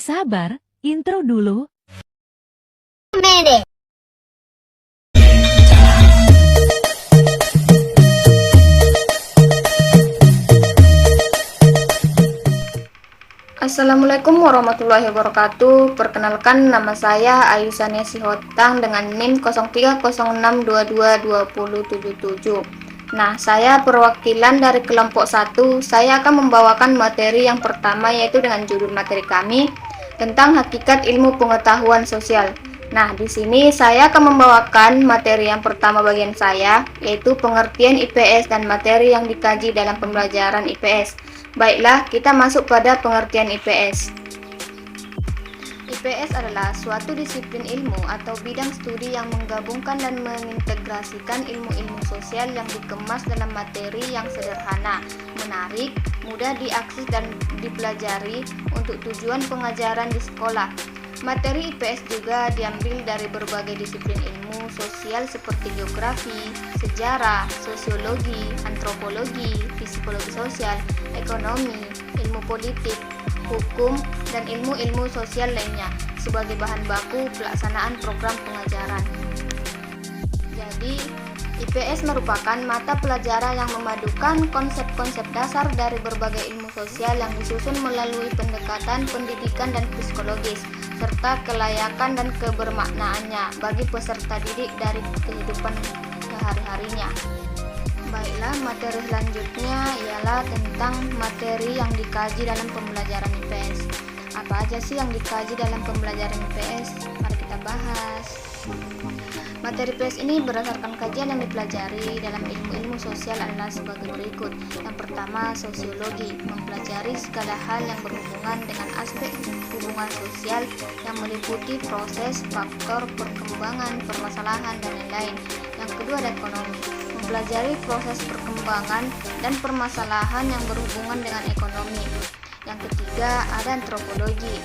Sabar, intro dulu. Assalamualaikum warahmatullahi wabarakatuh. Perkenalkan, nama saya Ayu Sania Sihotang dengan NIM 0306222077. Nah, saya perwakilan dari kelompok 1. Saya akan membawakan materi yang pertama, yaitu dengan judul materi kami tentang hakikat ilmu pengetahuan sosial. Nah, di sini saya akan membawakan materi yang pertama bagian saya, yaitu pengertian IPS dan materi yang dikaji dalam pembelajaran IPS. Baiklah, kita masuk pada pengertian IPS. IPS adalah suatu disiplin ilmu atau bidang studi yang menggabungkan dan mengintegrasikan ilmu-ilmu sosial yang dikemas dalam materi yang sederhana, menarik, mudah diakses dan dipelajari untuk tujuan pengajaran di sekolah. Materi IPS juga diambil dari berbagai disiplin ilmu sosial seperti geografi, sejarah, sosiologi, antropologi, psikologi sosial, ekonomi, ilmu politik, hukum, dan ilmu-ilmu sosial lainnya sebagai bahan baku pelaksanaan program pengajaran. Jadi, IPS merupakan mata pelajaran yang memadukan konsep-konsep dasar dari berbagai ilmu sosial yang disusun melalui pendekatan pendidikan dan psikologis, serta kelayakan dan kebermaknaannya bagi peserta didik dari kehidupan sehari-harinya. Baiklah, materi selanjutnya ialah tentang materi yang dikaji dalam pembelajaran IPS. Apa aja sih yang dikaji dalam pembelajaran IPS? Mari kita bahas. Materi IPS ini berdasarkan kajian yang dipelajari dalam ilmu-ilmu sosial adalah sebagai berikut. Yang pertama, sosiologi, mempelajari segala hal yang berhubungan dengan aspek hubungan sosial yang meliputi proses, faktor, perkembangan, permasalahan, dan lain-lain. Yang kedua, ada ekonomi, mempelajari proses perkembangan dan permasalahan yang berhubungan dengan ekonomi. Yang ketiga, ada antropologi.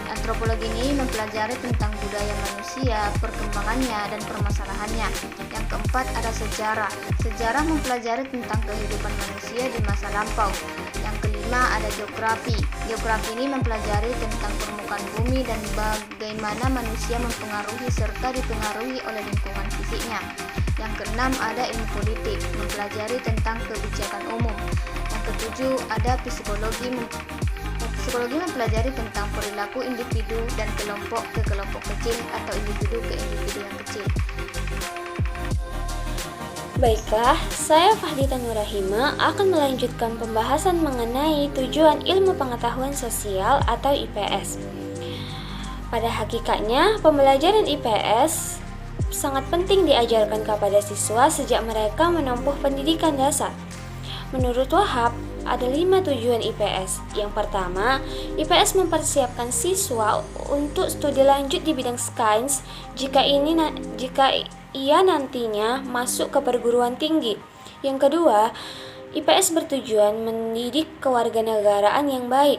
Antropologi ini mempelajari tentang budaya manusia, perkembangannya, dan permasalahannya. Yang keempat, ada sejarah. Sejarah mempelajari tentang kehidupan manusia di masa lampau. Yang kelima, ada geografi. Geografi ini mempelajari tentang permukaan bumi dan bagaimana manusia mempengaruhi serta dipengaruhi oleh lingkungan fisiknya. Yang keenam, ada ilmu politik, mempelajari tentang kebijakan umum. Yang ketujuh, ada psikologi. Psikologi mempelajari tentang perilaku individu dan kelompok ke kelompok kecil atau individu ke individu yang kecil. Baiklah, saya Fahdita Nurahima akan melanjutkan pembahasan mengenai tujuan ilmu pengetahuan sosial atau IPS. Pada hakikatnya, pembelajaran IPS sangat penting diajarkan kepada siswa sejak mereka menempuh pendidikan dasar. Menurut Wahab, ada 5 tujuan IPS. Yang pertama, IPS mempersiapkan siswa untuk studi lanjut di bidang sains jika ia nantinya masuk ke perguruan tinggi. Yang kedua, IPS bertujuan mendidik kewarganegaraan yang baik.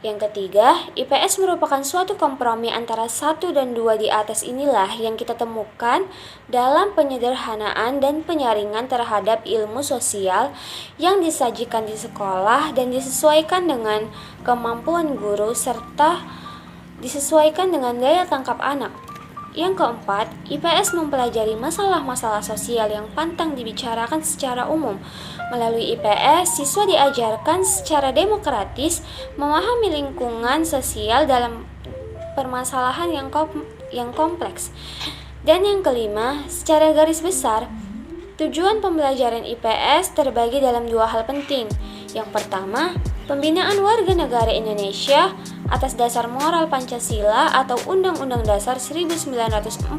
Yang ketiga, IPS merupakan suatu kompromi antara 1 dan 2 di atas inilah yang kita temukan dalam penyederhanaan dan penyaringan terhadap ilmu sosial yang disajikan di sekolah dan disesuaikan dengan kemampuan guru serta disesuaikan dengan daya tangkap anak. Yang keempat, IPS mempelajari masalah-masalah sosial yang pantang dibicarakan secara umum. Melalui IPS, siswa diajarkan secara demokratis memahami lingkungan sosial dalam permasalahan yang kompleks. Dan yang kelima, secara garis besar, tujuan pembelajaran IPS terbagi dalam 2 hal penting. Yang pertama, pembinaan warga negara Indonesia atas dasar moral Pancasila atau Undang-Undang Dasar 1945,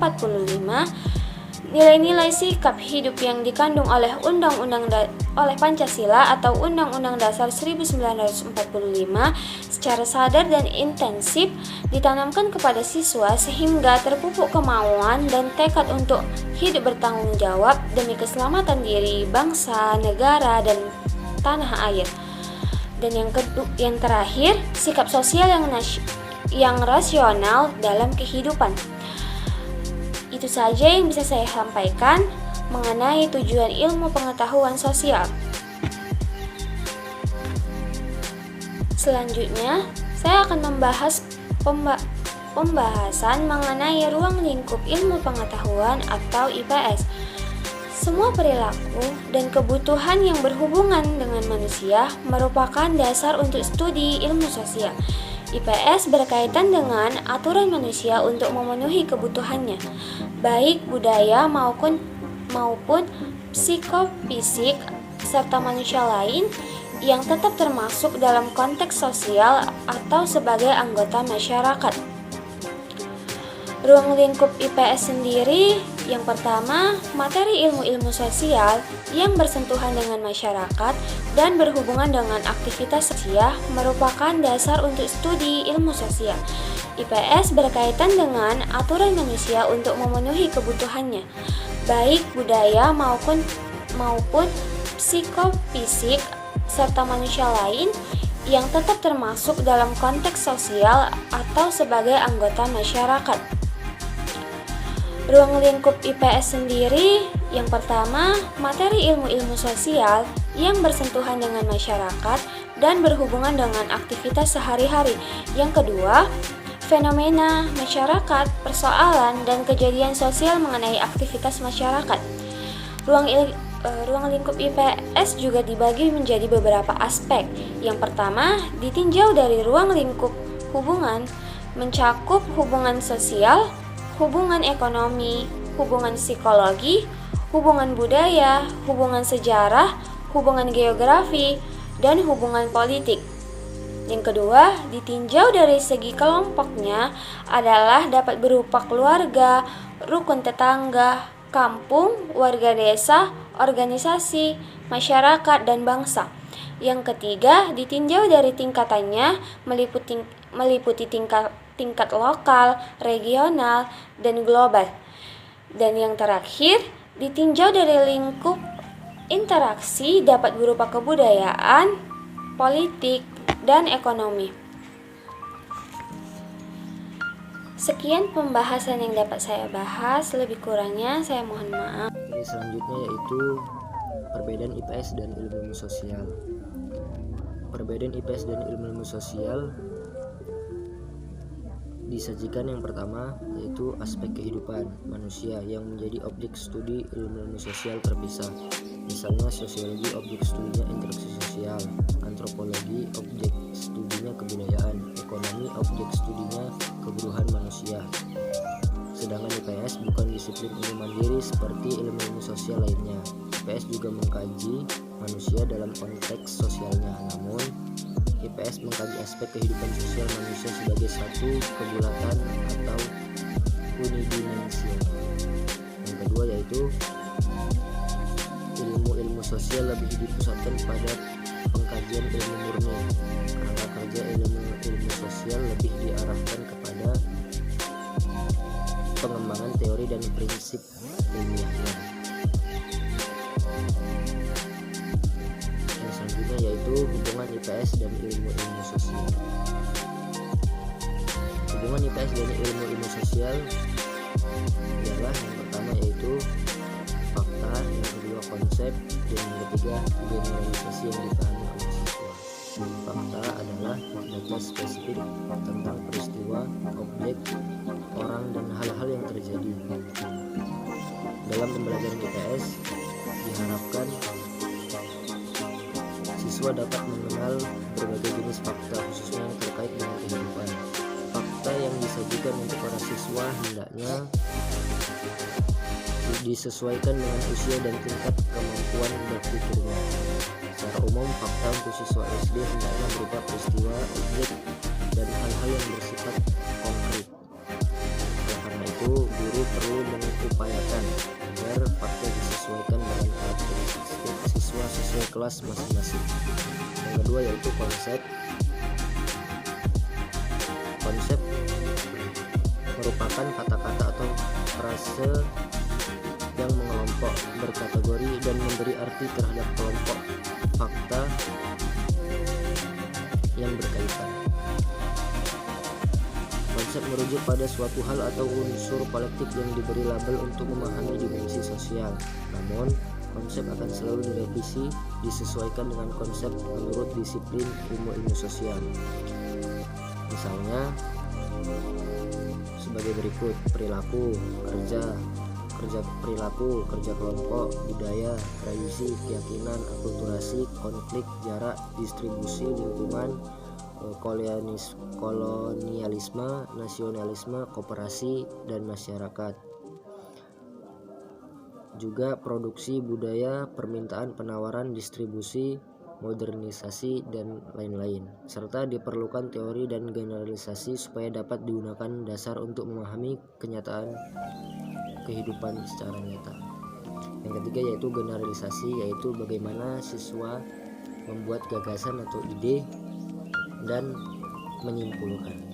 nilai-nilai sikap hidup yang dikandung oleh oleh Pancasila atau Undang-Undang Dasar 1945 secara sadar dan intensif ditanamkan kepada siswa sehingga terpupuk kemauan dan tekad untuk hidup bertanggung jawab demi keselamatan diri, bangsa, negara, dan tanah air. Dan yang terakhir, sikap sosial yang rasional dalam kehidupan. Itu saja yang bisa saya sampaikan. mengenai tujuan ilmu pengetahuan sosial. Selanjutnya, saya akan membahas pembahasan mengenai ruang lingkup ilmu pengetahuan atau IPS. Semua perilaku dan kebutuhan yang berhubungan dengan manusia merupakan dasar untuk studi ilmu sosial. IPS berkaitan dengan aturan manusia untuk memenuhi kebutuhannya, baik budaya maupun psikofisik serta manusia lain yang tetap termasuk dalam konteks sosial atau sebagai anggota masyarakat. Ruang lingkup IPS sendiri, yang pertama, materi ilmu-ilmu sosial yang bersentuhan dengan masyarakat dan berhubungan dengan aktivitas sosial merupakan dasar untuk studi ilmu sosial. IPS berkaitan dengan aturan manusia untuk memenuhi kebutuhannya, baik budaya maupun psikofisik serta manusia lain yang tetap termasuk dalam konteks sosial atau sebagai anggota masyarakat. Ruang lingkup IPS sendiri, yang pertama, materi ilmu-ilmu sosial yang bersentuhan dengan masyarakat dan berhubungan dengan aktivitas sehari-hari. Yang kedua, fenomena masyarakat, persoalan, dan kejadian sosial mengenai aktivitas masyarakat. Ruang lingkup IPS juga dibagi menjadi beberapa aspek. Yang pertama, ditinjau dari ruang lingkup hubungan, mencakup hubungan sosial, hubungan ekonomi, hubungan psikologi, hubungan budaya, hubungan sejarah, hubungan geografi, dan hubungan politik. Yang kedua, ditinjau dari segi kelompoknya adalah dapat berupa keluarga, rukun tetangga, kampung, warga desa, organisasi, masyarakat, dan bangsa. Yang ketiga, ditinjau dari tingkatannya meliputi tingkat lokal, regional, dan global. Dan yang terakhir, ditinjau dari lingkup interaksi dapat berupa kebudayaan, politik, dan ekonomi. Sekian pembahasan yang dapat saya bahas, lebih kurangnya saya mohon maaf. Selanjutnya yaitu perbedaan IPS dan ilmu sosial. Perbedaan IPS dan ilmu sosial disajikan yang pertama yaitu aspek kehidupan manusia yang menjadi objek studi ilmu sosial terpisah. Misalnya sosiologi objek studinya interaksi sosial, antropologi objek studinya kebudayaan, ekonomi objek studinya kebutuhan manusia. Sedangkan IPS bukan disiplin ilmu mandiri seperti ilmu sosial lainnya. IPS juga mengkaji manusia dalam konteks sosialnya, namun IPS mengkaji aspek kehidupan sosial manusia sebagai satu kebulatan atau unidimensional. Yang kedua yaitu ilmu sosial lebih dipusatkan pada pengkajian ilmu murni. Kerangka kerja ilmu sosial lebih diarahkan kepada pengembangan teori dan prinsip ilmiahnya. Yang selanjutnya yaitu hubungan IPS dan ilmu sosial. Hubungan IPS dan ilmu sosial ialah yang pertama yaitu fakta, yang kedua konsep, dan yang ketiga generalisasi yang dipahami oleh siswa. Fakta adalah data spesifik tentang peristiwa, objek, orang, dan hal-hal yang terjadi. Dalam pembelajaran IPS diharapkan siswa dapat mengenal berbagai jenis fakta, khususnya yang terkait dengan kehidupan. Fakta yang disajikan untuk para siswa hendaknya disesuaikan dengan usia dan tingkat kemampuan berpikirnya. Secara umum, fakta untuk siswa SD hendaknya berupa peristiwa, objek, dan hal-hal yang bersifat konkret. Oleh karena itu, guru perlu mengupayakan agar fakta disesuaikan dengan karakteristik siswa sesuai kelas masing-masing. Yang kedua yaitu konsep. Konsep merupakan kata-kata atau frase yang mengelompok, berkategori, dan memberi arti terhadap kelompok fakta yang berkaitan. Konsep merujuk pada suatu hal atau unsur kolektif yang diberi label untuk memahami dimensi sosial. Namun, konsep akan selalu direvisi, disesuaikan dengan konsep menurut disiplin ilmu sosial. Misalnya, sebagai berikut: perilaku, kerja perilaku, kerja kelompok, budaya, tradisi, keyakinan, akulturasi, konflik, jarak, distribusi, lingkungan, kolonialisme, nasionalisme, koperasi, dan masyarakat. Juga produksi budaya, permintaan, penawaran, distribusi, modernisasi, dan lain-lain. Serta diperlukan teori dan generalisasi supaya dapat digunakan dasar untuk memahami kenyataan kehidupan secara nyata. Yang ketiga yaitu generalisasi, yaitu bagaimana siswa membuat gagasan atau ide dan menyimpulkan.